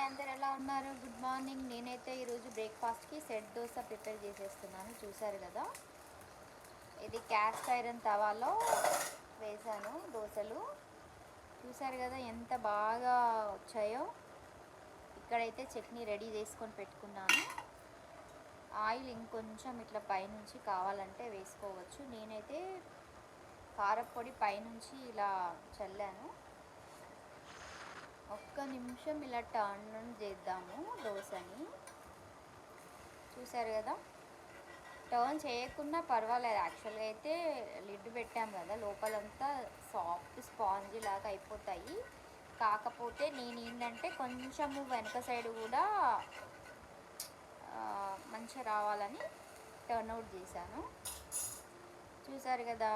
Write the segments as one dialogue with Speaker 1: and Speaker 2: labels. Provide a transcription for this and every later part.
Speaker 1: అందరు ఎలా ఉన్నారు? Good morning. నేనైతే ఈరోజు బ్రేక్ఫాస్ట్కి సెట్ దోశ ప్రిపేర్ చేసేస్తున్నాను. చూసారు కదా, ఇది క్యాస్ట్ ఐరన్ తవాలో వేసాను దోశలు. చూసారు కదా ఎంత బాగా వచ్చాయో. ఇక్కడైతే చట్నీ రెడీ చేసుకొని పెట్టుకున్నాను. ఆయిల్ ఇంకొంచెం ఇట్లా పైనుంచి కావాలంటే వేసుకోవచ్చు. నేనైతే కారపొడి పైనుంచి ఇలా చల్లాను. ఒక్క నిమిషం ఇలా టర్న్ చేద్దాము దోశని. చూసారు కదా, టర్న్ చేయకున్నా పర్వాలేదు. యాక్చువల్గా అయితే లిడ్ పెట్టాం కదా, లోపలంతా సాఫ్ట్ స్పాంజీ లాగా అయిపోతాయి. కాకపోతే నేను ఏంటంటే కొంచెము వెనక సైడ్ కూడా మంచిగా రావాలని టర్న్ అవుట్ చేశాను. చూసారు కదా,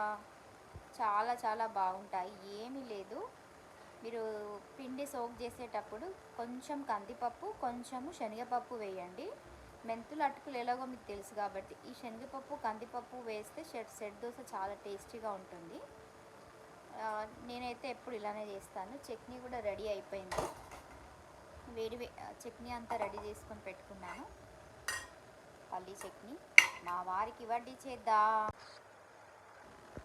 Speaker 1: చాలా చాలా బాగుంటాయి. ఏమీ లేదు, మీరు పిండి సోక్ చేసేటప్పుడు కొంచెం కందిపప్పు, కొంచెము శనగపప్పు వేయండి. మెంతులు అటుకులు ఎలాగో మీకు తెలుసు కాబట్టి ఈ శనగపప్పు కందిపప్పు వేస్తే సెట్ దోశ చాలా టేస్టీగా ఉంటుంది. నేనైతే ఎప్పుడు ఇలానే చేస్తాను. చట్నీ కూడా రెడీ అయిపోయింది. చట్నీ అంతా రెడీ చేసుకొని పెట్టుకున్నాను. పల్లీ చట్నీ మా వారికి వడ్డీ చేద్దాం.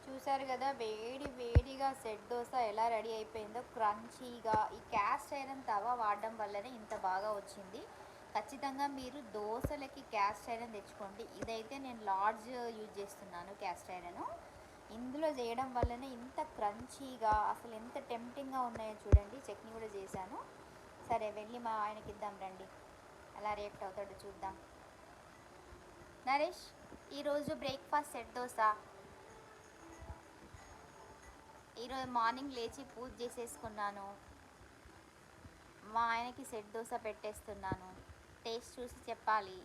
Speaker 1: చూసారు కదా, వేడిగా సెట్ దోశ ఎలా రెడీ అయిపోయిందో, క్రంచీగా. ఈ క్యాస్ట్ ఐరన్ తవా వాడడం వల్లనే ఇంత బాగా వచ్చింది. ఖచ్చితంగా మీరు దోశలకి క్యాస్ట్ ఐరన్ తెచ్చుకోండి. ఇదైతే నేను లార్జ్ యూజ్ చేస్తున్నాను క్యాస్ట్ ఐరన్. ఇందులో చేయడం వల్లనే ఇంత క్రంచీగా, అసలు ఎంత టెంప్టింగ్గా ఉన్నాయో చూడండి. చట్నీ కూడా చేశాను. సరే వెళ్ళి మా ఆయనకి ఇద్దాం రండి, ఎలా రియాక్ట్ అవుతాడో చూద్దాం. నరేష్, ఈరోజు బ్రేక్ఫాస్ట్ సెట్ దోశ. ఈరోజు మార్నింగ్ లేచి పూజ చేసేసుకున్నాను. మా ఆయనకి సెట్ దోశ పెట్టేస్తున్నాను. టేస్ట్ చూసి చెప్పాలి.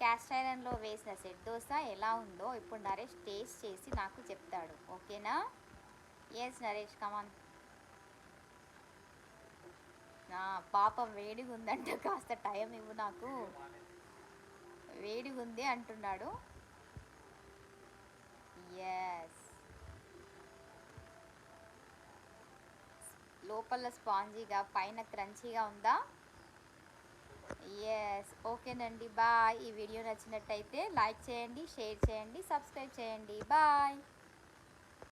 Speaker 1: క్యాస్ట్ ఐరన్లో వేసిన సెట్ దోశ ఎలా ఉందో ఇప్పుడు నరేష్ టేస్ట్ చేసి నాకు చెప్తాడు. ఓకేనా? ఎస్ నరేష్, కమాన్. పాపం వేడిగా ఉందంట, కాస్త టైం ఇవ్వు నాకు, వేడిగా ఉంది అంటున్నాడు. ఎస్, లోపల స్పాంజీగా, పైన క్రంచీగా ఉందా? ఎస్, ఓకేనండి. బాయ్. ఈ వీడియో నచ్చినట్టయితే లైక్ చేయండి, షేర్ చేయండి, సబ్స్క్రైబ్ చేయండి. బాయ్.